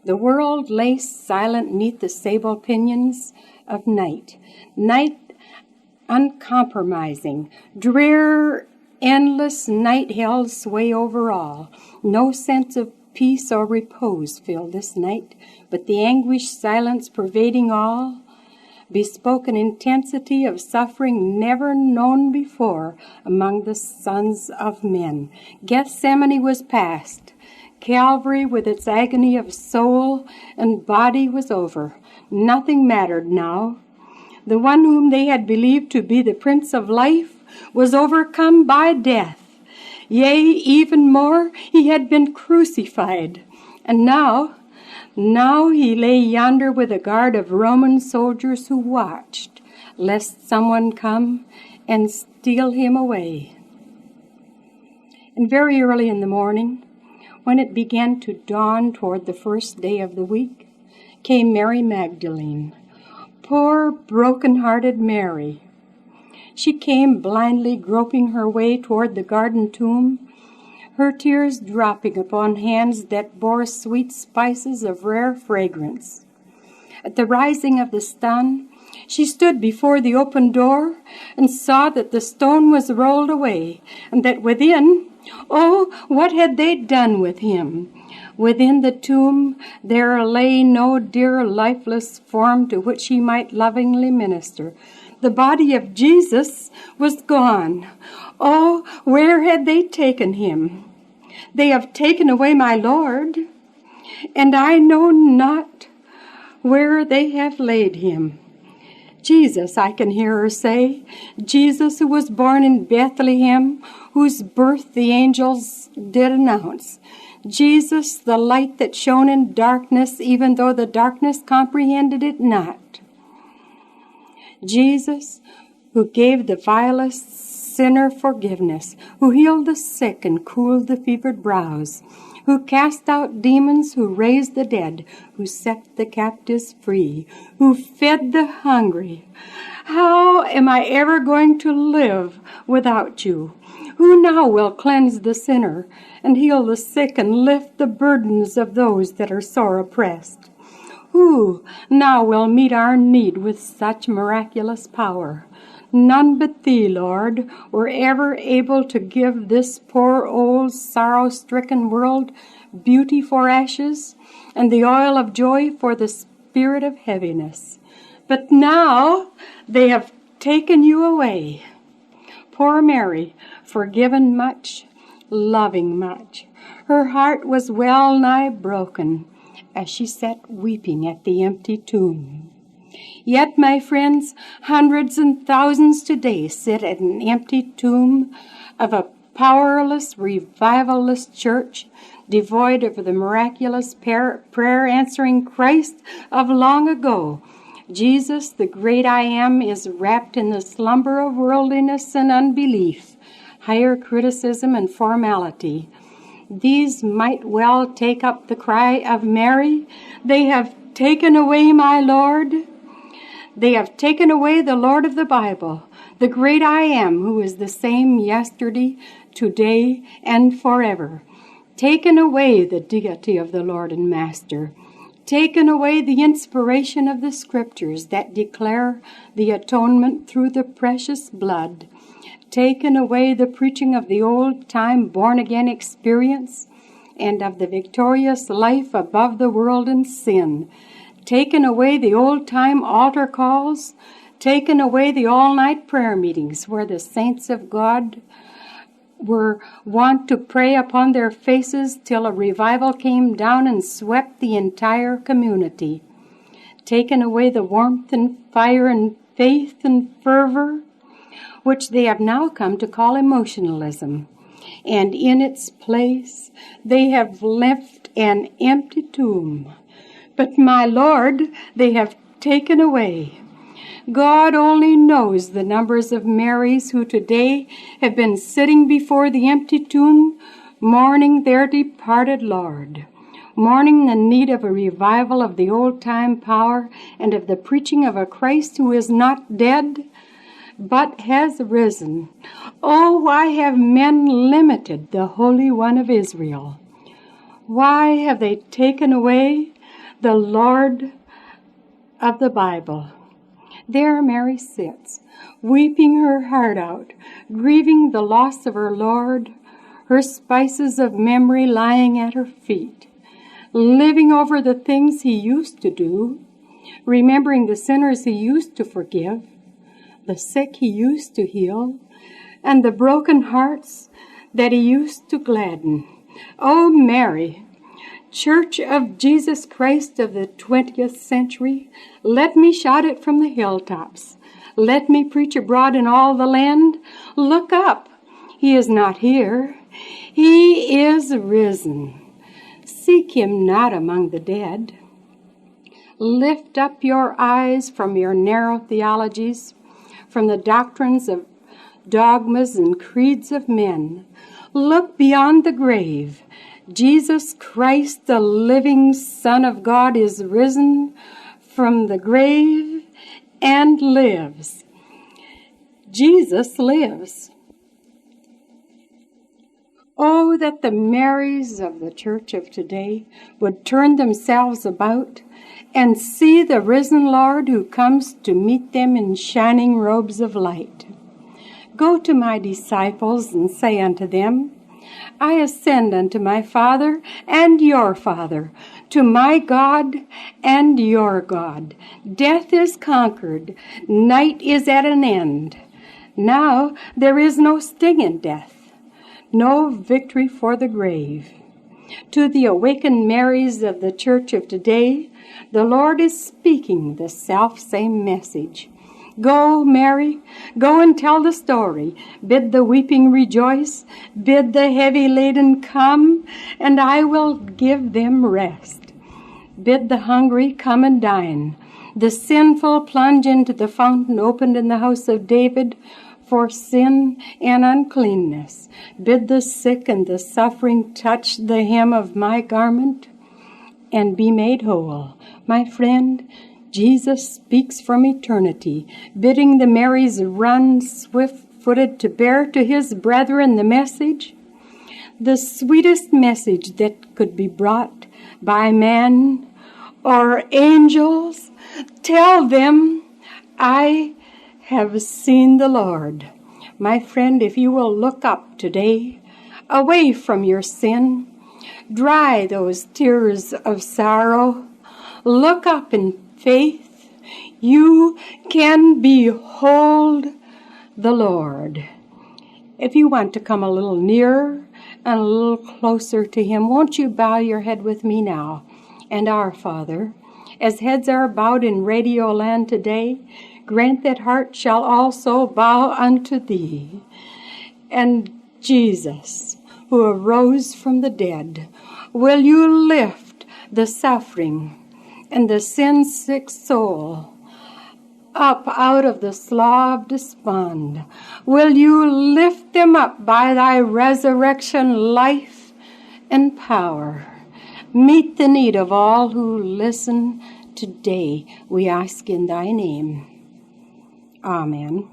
The world lay silent 'neath the sable pinions of night. Night uncompromising, drear, endless night held sway over all. No sense of peace or repose filled this night, but the anguished silence pervading all bespoke an intensity of suffering never known before among the sons of men. Gethsemane was past. Calvary, with its agony of soul and body, was over. Nothing mattered now. The one whom they had believed to be the Prince of Life was overcome by death. Yea, even more, he had been crucified. And now he lay yonder with a guard of Roman soldiers who watched, lest someone come and steal him away. And very early in the morning, when it began to dawn toward the first day of the week, came Mary Magdalene. Poor, broken-hearted Mary. She came blindly groping her way toward the garden tomb, her tears dropping upon hands that bore sweet spices of rare fragrance. At the rising of the sun, she stood before the open door and saw that the stone was rolled away, and that within, oh, what had they done with him? Within the tomb there lay no dear lifeless form to which he might lovingly minister. The body of Jesus was gone. Oh, where had they taken him? They have taken away my Lord, and I know not where they have laid him. Jesus, I can hear her say, Jesus who was born in Bethlehem, whose birth the angels did announce. Jesus, the light that shone in darkness, even though the darkness comprehended it not. Jesus, who gave the vilest sinner forgiveness, who healed the sick and cooled the fevered brows, who cast out demons, who raised the dead, who set the captives free, who fed the hungry. How am I ever going to live without you? Who now will cleanse the sinner and heal the sick and lift the burdens of those that are sore oppressed? Who now will meet our need with such miraculous power? None but Thee, Lord, were ever able to give this poor old sorrow-stricken world beauty for ashes and the oil of joy for the spirit of heaviness. But now they have taken you away. Poor Mary, forgiven much, loving much, her heart was well nigh broken as she sat weeping at the empty tomb. Yet, my friends, hundreds and thousands today sit at an empty tomb of a powerless, revivalless church, devoid of the miraculous prayer-answering Christ of long ago. Jesus, the great I Am, is wrapped in the slumber of worldliness and unbelief, higher criticism and formality. These might well take up the cry of Mary, "They have taken away my Lord." They have taken away the Lord of the Bible, the great I Am, who is the same yesterday, today, and forever. Taken away the deity of the Lord and Master. Taken away the inspiration of the Scriptures that declare the atonement through the precious blood. Taken away the preaching of the old-time born-again experience and of the victorious life above the world and sin. Taken away the old-time altar calls, taken away the all-night prayer meetings where the saints of God were wont to pray upon their faces till a revival came down and swept the entire community. Taken away the warmth and fire and faith and fervor, which they have now come to call emotionalism. And in its place they have left an empty tomb. But my Lord, they have taken away. God only knows the numbers of Marys who today have been sitting before the empty tomb, mourning their departed Lord, mourning the need of a revival of the old-time power and of the preaching of a Christ who is not dead, but has risen. Oh, why have men limited the Holy One of Israel? Why have they taken away the Lord of the Bible. There Mary sits, weeping her heart out, grieving the loss of her Lord, her spices of memory lying at her feet, living over the things he used to do, remembering the sinners he used to forgive, the sick he used to heal, and the broken hearts that he used to gladden. Oh, Mary, Church of Jesus Christ of the 20th century, let me shout it from the hilltops. Let me preach abroad in all the land. Look up, he is not here. He is risen. Seek him not among the dead. Lift up your eyes from your narrow theologies, from the doctrines of dogmas and creeds of men. Look beyond the grave. Jesus Christ, the living Son of God, is risen from the grave and lives. Jesus lives. Oh, that the Marys of the church of today would turn themselves about and see the risen Lord who comes to meet them in shining robes of light. Go to my disciples and say unto them, I ascend unto my Father and your Father, to my God and your God. Death is conquered. Night is at an end. Now there is no sting in death, no victory for the grave. To the awakened Marys of the church of today, the Lord is speaking the self-same message. Go, Mary, go and tell the story. Bid the weeping rejoice. Bid the heavy-laden come, and I will give them rest. Bid the hungry come and dine. The sinful plunge into the fountain opened in the house of David for sin and uncleanness. Bid the sick and the suffering touch the hem of my garment and be made whole. My friend, Jesus speaks from eternity, bidding the Marys run swift-footed to bear to his brethren the message, the sweetest message that could be brought by man or angels. Tell them, I have seen the Lord. My friend, if you will look up today, away from your sin, dry those tears of sorrow, look up in faith, you can behold the Lord. If you want to come a little nearer and a little closer to him, won't you bow your head with me now? And our Father, as heads are bowed in Radio Land today, grant that heart shall also bow unto thee. And Jesus, who arose from the dead, will you lift the suffering and the sin-sick soul up out of the slough of despond? Will you lift them up by thy resurrection life and power? Meet the need of all who listen today, we ask in thy name. Amen.